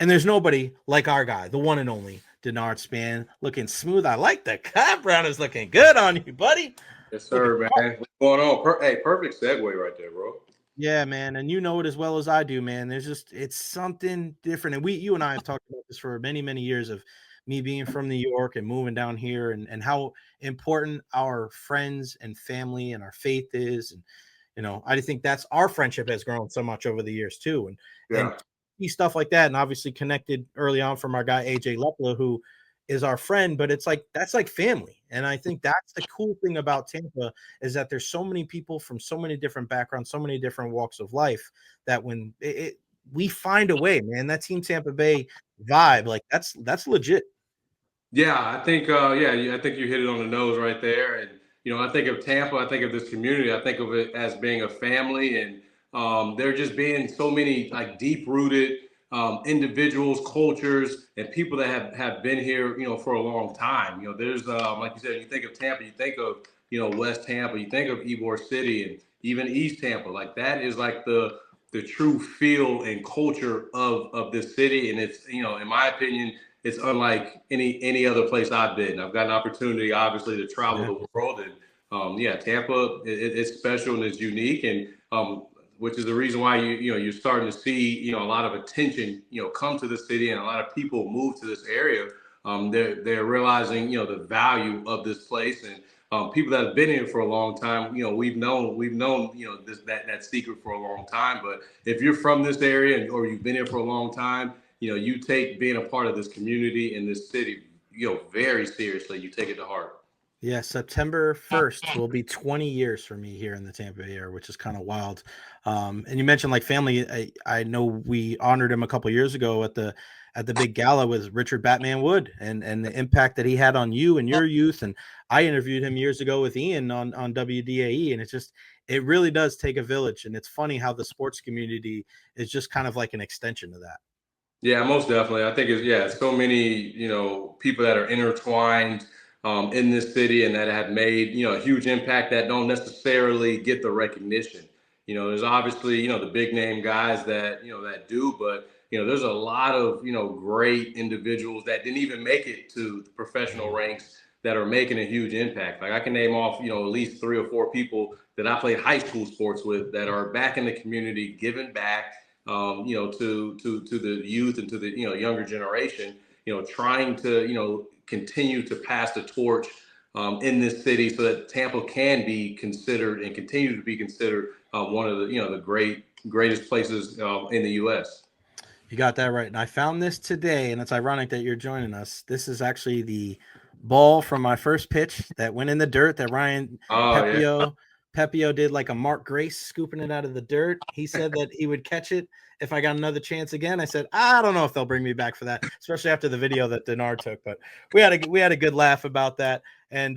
And there's nobody like our guy, the one and only Denard Span, looking smooth. I like the cut. Brown is looking good on you, buddy. Yes, Looking sir, man. What's going on? Hey, perfect segue right there, bro. Yeah, man, and you know it as well as I do, man. There's just it's something different, and you and I have talked about this for many, many years of me being from New York and moving down here, and how important our friends and family and our faith is, and I think that's our friendship has grown so much over the years too, and Yeah. stuff like that, and obviously connected early on from our guy AJ Lepla, who is our friend, but it's like that's like family, and I think that's the cool thing about Tampa is that there's so many people from so many different backgrounds, so many different walks of life that when we find a way, man, that Team Tampa Bay vibe, like that's legit. Yeah, I think I think you hit it on the nose right there. And I think of Tampa, I think of this community, I think of it as being a family, and there just being so many like deep rooted individuals, cultures, and people that have been here, for a long time. There's like you said, you think of Tampa, you think of West Tampa, you think of Ybor City, and even East Tampa. Like that is like the true feel and culture of this city, and it's in my opinion it's unlike any other place I've been. I've got an opportunity, obviously, to travel Yeah. the world, and yeah, Tampa it's special and it's unique, and which is the reason why you're starting to see a lot of attention come to the city, and a lot of people move to this area. They're realizing the value of this place, and people that have been here for a long time, we've known this that secret for a long time. But if you're from this area or you've been here for a long time, you take being a part of this community in this city, very seriously. You take it to heart. Yeah, September 1st will be 20 years for me here in the Tampa Bay area, which is kind of wild. And you mentioned like family. I know we honored him a couple years ago at the big gala with Richard Batman Wood and the impact that he had on you and your youth. And I interviewed him years ago with Ian on WDAE, and it really does take a village. And it's funny how the sports community is just kind of like an extension of that. Yeah, most definitely. I think it's so many people that are intertwined in this city and that have made a huge impact that don't necessarily get the recognition. There's obviously the big name guys that that do, but there's a lot of great individuals that didn't even make it to the professional ranks that are making a huge impact. Like I can name off at least 3 or 4 people that I played high school sports with that are back in the community, giving back to the youth and to the younger generation, trying to continue to pass the torch in this city so that Tampa can be considered and continue to be considered one of the the greatest places in the U.S. You got that right. And I found this today, and it's ironic that you're joining us. This is actually the ball from my first pitch that went in the dirt that Ryan Oh yeah. Pepio Pepio did like a Mark Grace scooping it out of the dirt. He said that he would catch it if I got another chance again. I said, I don't know if they'll bring me back for that, especially after the video that Denard took. But we had a good laugh about that. And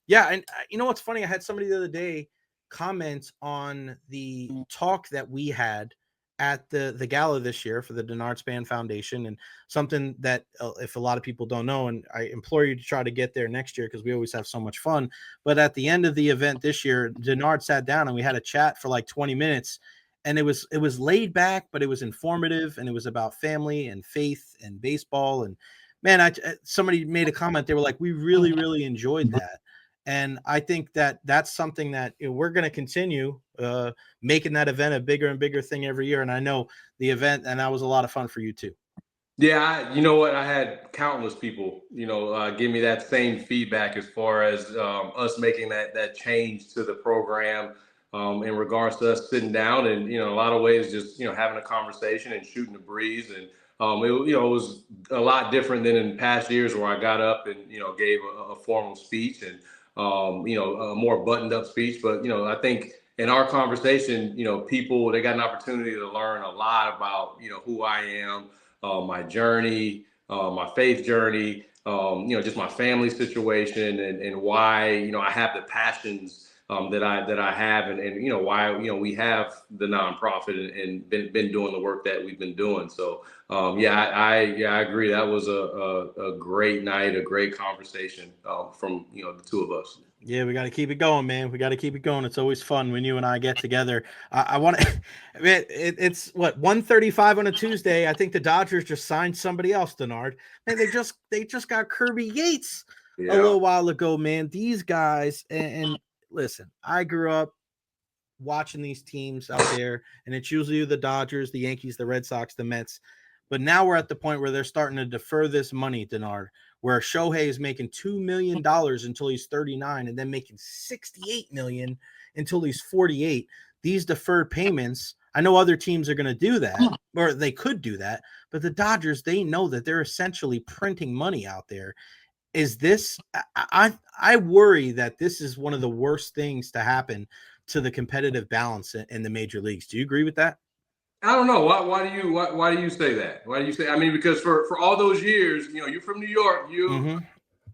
yeah, and you know what's funny? I had somebody the other day comment on the talk that we had at the gala this year for the Denard Span Foundation, and something that if a lot of people don't know, and I implore you to try to get there next year because we always have so much fun. But at the end of the event this year, Denard sat down and we had a chat for like 20 minutes, and it was laid back, but it was informative, and it was about family and faith and baseball. And man, somebody made a comment. They were like, we really enjoyed that. And I think that that's something that we're going to continue making that event a bigger and bigger thing every year. And I know the event, and that was a lot of fun for you too. Yeah, you know what? I had countless people, give me that same feedback as far as us making that change to the program in regards to us sitting down and a lot of ways just having a conversation and shooting the breeze, and it was a lot different than in past years where I got up and gave a formal speech and a more buttoned up speech. But I think in our conversation, people they got an opportunity to learn a lot about who I am, my journey, my faith journey, just my family situation, and why I have the passions that I have, and why we have the nonprofit and been doing the work that we've been doing. So I agree. That was a great night, a great conversation from the two of us. Yeah, we got to keep it going, man. We got to keep it going. It's always fun when you and I get together. I want to. It's what 1:35 on a Tuesday. I think the Dodgers just signed somebody else, Denard. Man, they just got Kirby Yates a Yeah. little while ago, man. These guys and listen, I grew up watching these teams out there, and it's usually the Dodgers, the Yankees, the Red Sox, the Mets. But now we're at the point where they're starting to defer this money, Denard, where Shohei is making $2 million until he's 39 and then making $68 million until he's 48. These deferred payments, I know other teams are going to do that, or they could do that, but the Dodgers, they know that they're essentially printing money out there. Is this, I worry that this is one of the worst things to happen to the competitive balance in the major leagues. Do you agree with that? I don't know. Why do you say that? Why do you say? I mean, because for all those years, you're from New York. You Mm-hmm.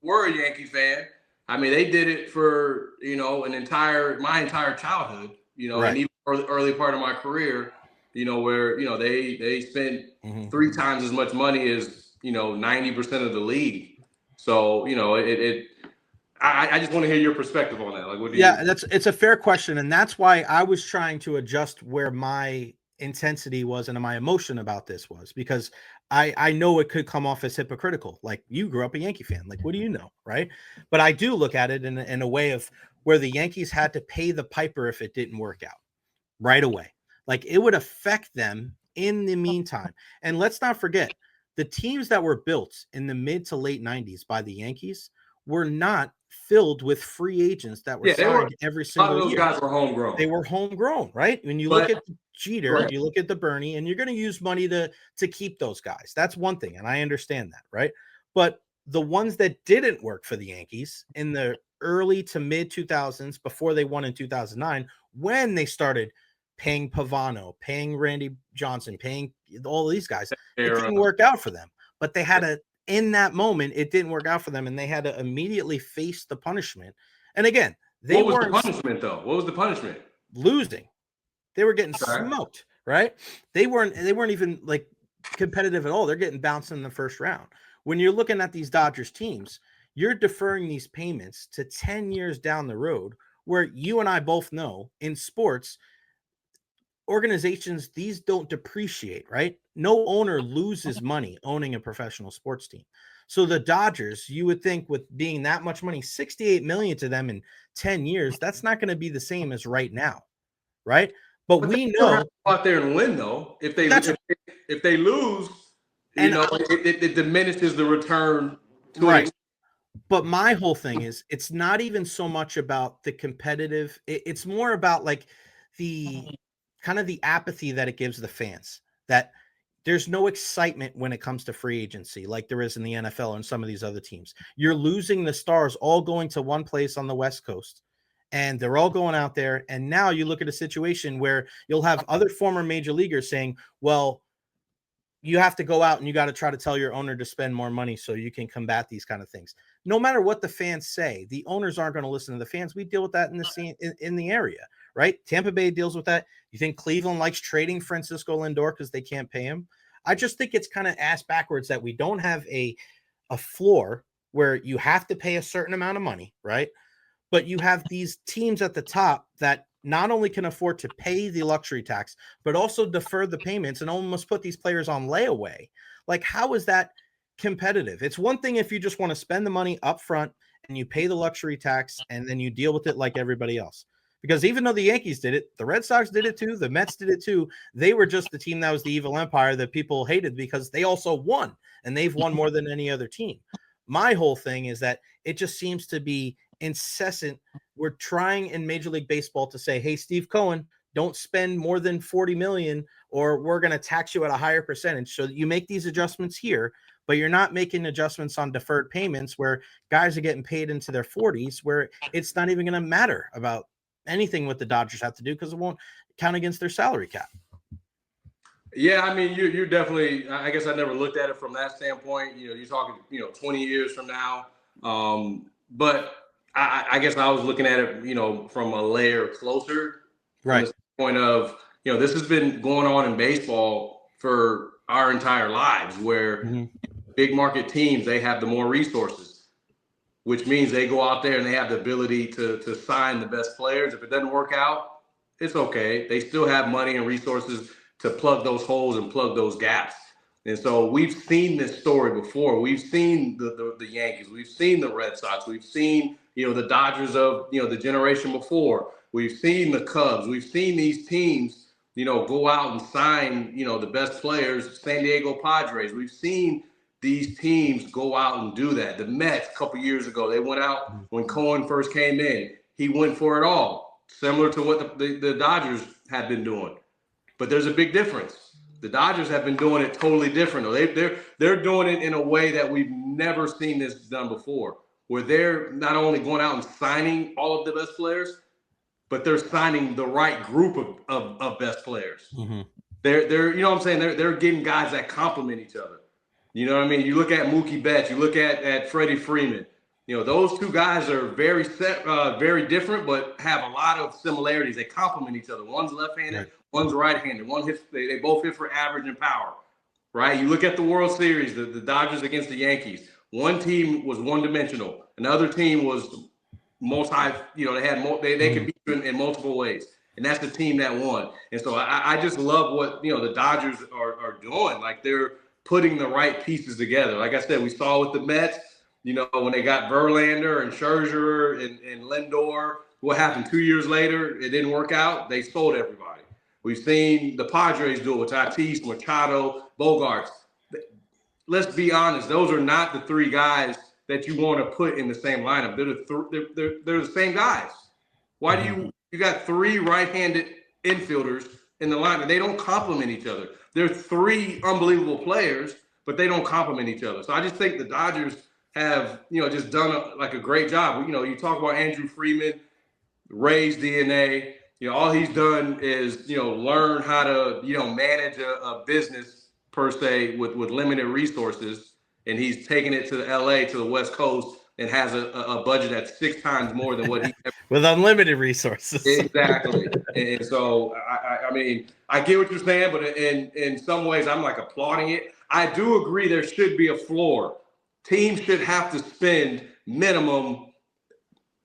were a Yankee fan. I mean, they did it for my entire childhood. And Right. even early part of my career. Where they spent Mm-hmm. 3 times as much money as 90% of the league. So I just want to hear your perspective on that. Like, what do you? Yeah, it's a fair question, and that's why I was trying to adjust where my intensity was and my emotion about this was, because I know it could come off as hypocritical. Like, you grew up a Yankee fan, like, what do you know, right? But I do look at it in a way of where the Yankees had to pay the piper if it didn't work out right away. Like, it would affect them in the meantime. And let's not forget, the teams that were built in the mid to late 90s by the Yankees were not filled with free agents that were Yeah, they were. signed every A lot of single those year. guys were homegrown. They were homegrown, right? When you look But at Jeter, you look at the Bernie, and you're going to use money to keep those guys. That's one thing, and I understand that, right? But the ones that didn't work for the Yankees in the early to mid 2000s, before they won in 2009, when they started paying Pavano, paying Randy Johnson, paying all these guys, it didn't work out for them. But they had to, in that moment, it didn't work out for them, and they had to immediately face the punishment. And again, they what was the weren't punishment, though? What was the punishment? losing. They were getting Okay. smoked, right? They weren't even like competitive at all. They're getting bounced in the first round. When you're looking at these Dodgers teams, you're deferring these payments to 10 years down the road, where you and I both know in sports organizations, these don't depreciate, right? No owner loses money owning a professional sports team. So the Dodgers, you would think, with being that much money, 68 million to them in 10 years, that's not going to be the same as right now, right? But But they we still have know to go out there and win, though. If they that's if they lose, and it diminishes the return to an right. extent. But my whole thing is, it's not even so much about the competitive. It's more about like the kind of the apathy that it gives the fans, that there's no excitement when it comes to free agency like there is in the NFL and some of these other teams. You're losing the stars all going to one place on the West Coast, and they're all going out there. And now you look at a situation where you'll have other former major leaguers saying, well, you have to go out and you got to try to tell your owner to spend more money so you can combat these kind of things. No matter what the fans say, the owners aren't going to listen to the fans. We deal with that in the scene in the area, right? Tampa Bay deals with that. You think Cleveland likes trading Francisco Lindor because they can't pay him? I just think it's kind of ass backwards that we don't have a floor where you have to pay a certain amount of money, right? But you have these teams at the top that not only can afford to pay the luxury tax, but also defer the payments and almost put these players on layaway. Like, how is that competitive? It's one thing if you just want to spend the money up front and you pay the luxury tax and then you deal with it like everybody else. Because even though the Yankees did it, the Red Sox did it too, the Mets did it too. They were just the team that was the evil empire that people hated because they also won, and they've won more than any other team. My whole thing is that it just seems to be incessant. We're trying in Major League Baseball to say, hey, Steve Cohen, don't spend more than 40 million or we're going to tax you at a higher percentage. So that you make these adjustments here, but you're not making adjustments on deferred payments where guys are getting paid into their 40s, where it's not even going to matter about anything what the Dodgers have to do because it won't count against their salary cap. Yeah, I mean, you're definitely. I guess I never looked at it from that standpoint. You're talking, 20 years from now. But I guess I was looking at it, from a layer closer, from Right. the point of, this has been going on in baseball for our entire lives, where big market teams, they have the more resources. which means they go out there and they have the ability to sign the best players. If it doesn't work out, it's okay. They still have money and resources to plug those holes and plug those gaps. And so we've seen this story before. We've seen the Yankees. We've seen the Red Sox. We've seen, the Dodgers of, the generation before. We've seen the Cubs. We've seen these teams, go out and sign, the best players, San Diego Padres. We've seen these teams go out and do that. The Mets a couple years ago, they went out when Cohen first came in. He went for it all, similar to what the Dodgers have been doing. But there's a big difference. The Dodgers have been doing it totally different. They're doing it in a way that we've never seen this done before, where they're not only going out and signing all of the best players, but they're signing the right group of best players. Mm-hmm. They're what I'm saying? They're getting guys that complement each other. You know what I mean? You look at Mookie Betts, you look at Freddie Freeman. Those two guys are very different, but have a lot of similarities. They complement each other. One's left-handed, right. One's right-handed. One hits. They both hit for average and power, right? You look at the World Series, the Dodgers against the Yankees. One team was one-dimensional. Another team was multi. They could beat you in multiple ways, and that's the team that won. And so I just love what the Dodgers are doing. Like, they're putting the right pieces together. Like I said, we saw with the Mets. When they got Verlander and Scherzer and Lindor, what happened 2 years later? It didn't work out. They sold everybody. We've seen the Padres do it with Tatis, Machado, Bogarts. Let's be honest. Those are not the three guys that you want to put in the same lineup. They're the same guys. Why do you got three right-handed infielders in the lineup? They don't complement each other. They're three unbelievable players, but they don't complement each other. So I just think the Dodgers have, just done a great job. You talk about Andrew Freeman, Ray's DNA. All he's done is, learn how to, manage a business per se with limited resources. And he's taken it to LA, to the West Coast, and has a budget that's 6 times more than what he with unlimited resources. Exactly. And so, I mean, I get what you're saying, but in some ways I'm applauding it. I do agree there should be a floor. Teams should have to spend minimum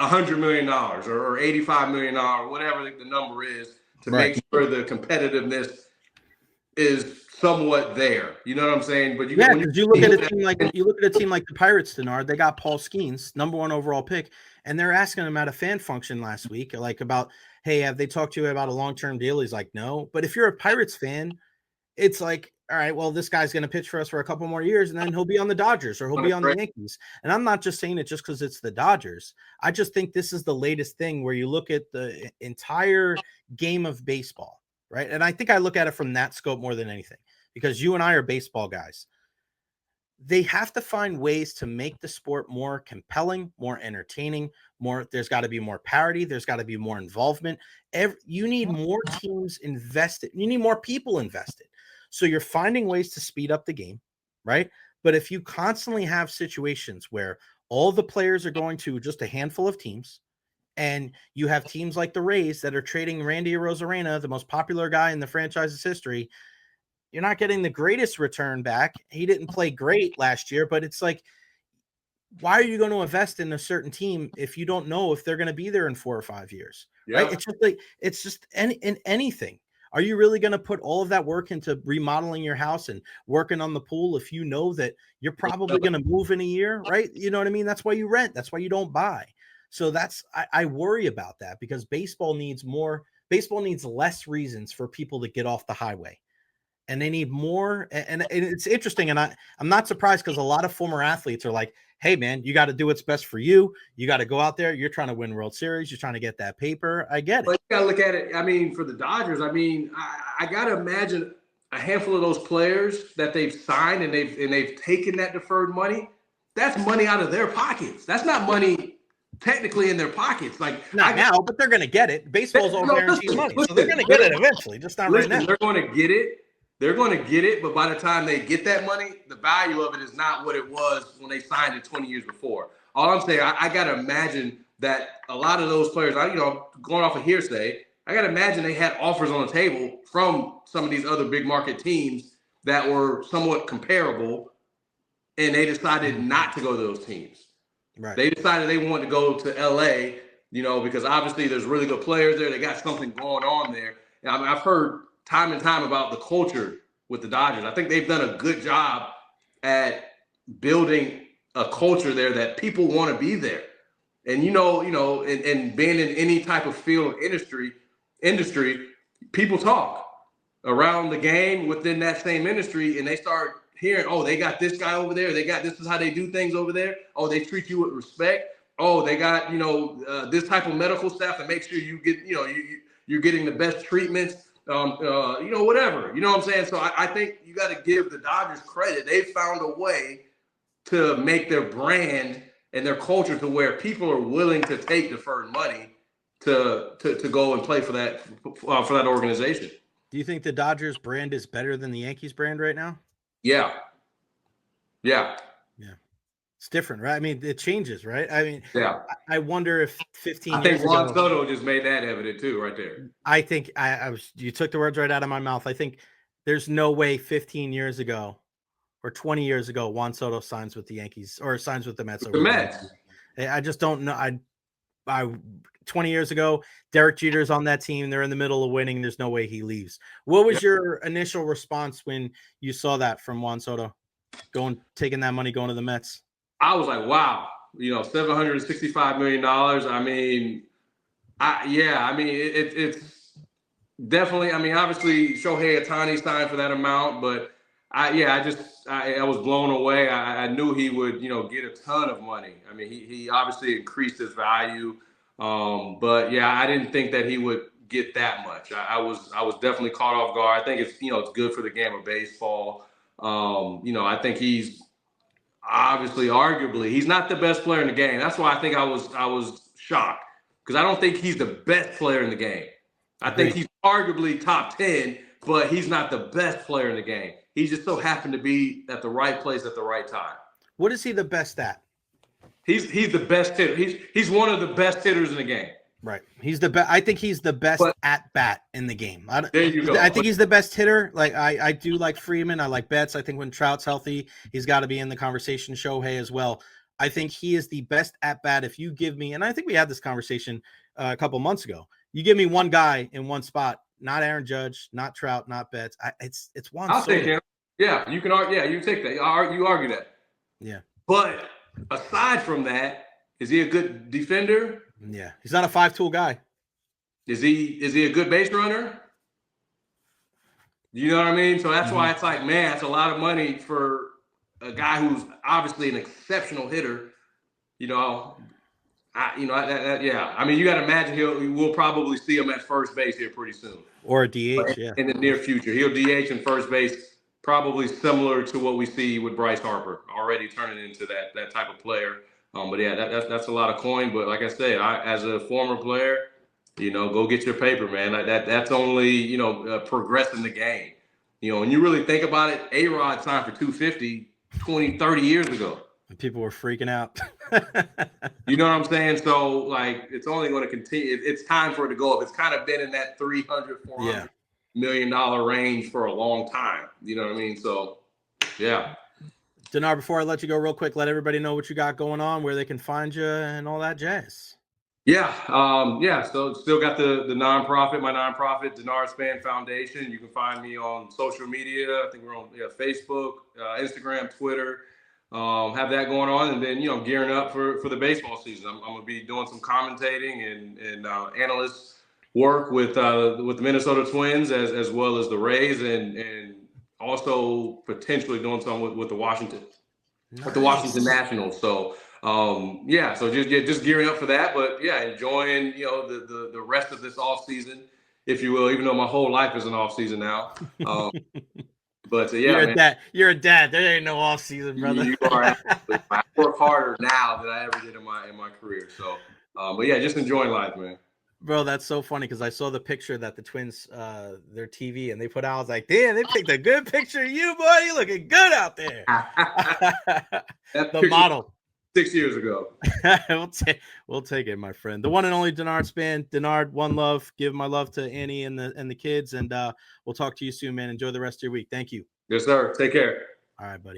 $100 million or $85 million, whatever the number is, to make sure the competitiveness is somewhat there. You know what I'm saying? But you look at a team like the Pirates, Denard. They got Paul Skeens, #1 overall pick, and they're asking him at a fan function last week, about, hey, have they talked to you about a long-term deal? He's like, no. But if you're a Pirates fan, it's like, all right, well, this guy's going to pitch for us for a couple more years, and then he'll be on the Dodgers or he'll be on the Yankees. And I'm not just saying it just because it's the Dodgers. I just think this is the latest thing where you look at the entire game of baseball, right? And I think I look at it from that scope more than anything, because you and I are baseball guys. They have to find ways to make the sport more compelling, more entertaining, there's got to be more parity. There's got to be more involvement. You need more teams invested. You need more people invested. So you're finding ways to speed up the game, right? But if you constantly have situations where all the players are going to just a handful of teams, and you have teams like the Rays that are trading Randy Arozarena, the most popular guy in the franchise's history, you're not getting the greatest return back. He didn't play great last year, but it's like, why are you going to invest in a certain team if you don't know if they're going to be there in 4 or 5 years? Yeah. Right? It's just in anything. Are you really going to put all of that work into remodeling your house and working on the pool if you know that you're probably going to move in a year, right? You know what I mean? That's why you rent. That's why you don't buy. So I worry about that, because baseball needs less reasons for people to get off the highway. And they need more. And it's interesting. And I'm not surprised, because a lot of former athletes are like, hey, man, you got to do what's best for you. You got to go out there. You're trying to win World Series. You're trying to get that paper. I get it. But you got to look at it. I mean, for the Dodgers, I got to imagine a handful of those players that they've signed and they've taken that deferred money. That's money out of their pockets. That's not money technically in their pockets. Not now, but they're going to get it. Baseball's all guaranteed money. So they're going to get it eventually. Just not right now. They're going to get it. They're going to get it, but by the time they get that money, the value of it is not what it was when they signed it 20 years before. All I'm saying, I got to imagine that a lot of those players, going off of hearsay, I got to imagine they had offers on the table from some of these other big market teams that were somewhat comparable, and they decided not to go to those teams. Right. They decided they wanted to go to LA, because obviously there's really good players there. They got something going on there. And I've heard time and time about the culture with the Dodgers. I think they've done a good job at building a culture there that people want to be there. And and being in any type of field of industry, people talk around the game within that same industry, and they start hearing, oh, they got this guy over there. This is how they do things over there. Oh, they treat you with respect. Oh, they got, this type of medical staff to make sure you get, you're getting the best treatments, whatever. You know what I'm saying? So I think you got to give the Dodgers credit. They found a way to make their brand and their culture to where people are willing to take deferred money to go and play for that organization. Do you think the Dodgers brand is better than the Yankees brand right now? Yeah. It's different, right? I mean, it changes, right? I mean, yeah. I wonder if 15 years ago. I think Juan Soto just made that evident too, right there. I think you took the words right out of my mouth. I think there's no way 15 years ago or 20 years ago, Juan Soto signs with the Yankees or signs with the Mets. The Mets. I just don't know. I 20 years ago, Derek Jeter's on that team. They're in the middle of winning. There's no way he leaves. What was your initial response when you saw that from Juan Soto taking that money, going to the Mets? I was like, wow, $765 million. I mean, it's definitely, obviously Shohei Ohtani signed for that amount, but I was blown away. I knew he would, get a ton of money. I mean, he obviously increased his value. But I didn't think that he would get that much. I was definitely caught off guard. I think it's, it's good for the game of baseball. I think he's obviously, arguably, he's not the best player in the game. That's why I think I was shocked, because I don't think he's the best player in the game. I think he's arguably top 10, but he's not the best player in the game. He just so happened to be at the right place at the right time. What is he the best at? He's the best hitter. He's one of the best hitters in the game. Right. He's the best. I think he's the best at bat in the game. There you go. I think he's the best hitter. Like I do like Freeman. I like Betts. I think when Trout's healthy, he's got to be in the conversation. Shohei as well. I think he is the best at bat. If you give me, and I think we had this conversation a couple months ago. You give me one guy in one spot, not Aaron Judge, not Trout, not Betts. It's Juan Soto. I'll take him. Yeah, you can argue. Yeah, you take that. You argue that. Yeah. But aside from that, is he a good defender? Yeah, he's not a 5-tool guy. Is he a good base runner? You know what I mean? So that's why it's like, man, that's a lot of money for a guy who's obviously an exceptional hitter. I mean, you got to imagine we'll probably see him at first base here pretty soon, or a DH. In the near future, he'll DH in first base, probably similar to what we see with Bryce Harper, already turning into that type of player. But that's a lot of coin. But like I said, as a former player, go get your paper, man. That's only progressing the game. When you really think about it, A-Rod signed for $250 20, 30 years ago. And people were freaking out. You know what I'm saying? So like, it's only going to continue. It's time for it to go up. It's kind of been in that $300-400 million range for a long time. You know what I mean? So yeah. Denard, before I let you go real quick, let everybody know what you got going on, where they can find you and all that jazz. Yeah. So still got the nonprofit, my nonprofit, Denard Span Foundation. You can find me on social media. I think we're on Facebook, Instagram, Twitter. Have that going on, and then gearing up for the baseball season. I'm going to be doing some commentating and analyst work with the Minnesota Twins as well as the Rays, and also potentially doing something with the Washington Nationals. So so just gearing up for that, but enjoying the rest of this off season, if you will, even though my whole life is an off season now. But you're a dad. There ain't no off season, brother. You are absolutely. I work harder now than I ever did in my career. So, but just enjoying life, man. Bro, that's so funny because I saw the picture that the Twins, their TV, and they put out. I was like, damn, they picked a good picture of you, boy. You looking good out there. The model. 6 years ago. We'll take it, my friend. The one and only Denard Span. Denard, one love. Give my love to Annie and the kids, and we'll talk to you soon, man. Enjoy the rest of your week. Thank you. Yes, sir. Take care. All right, buddy.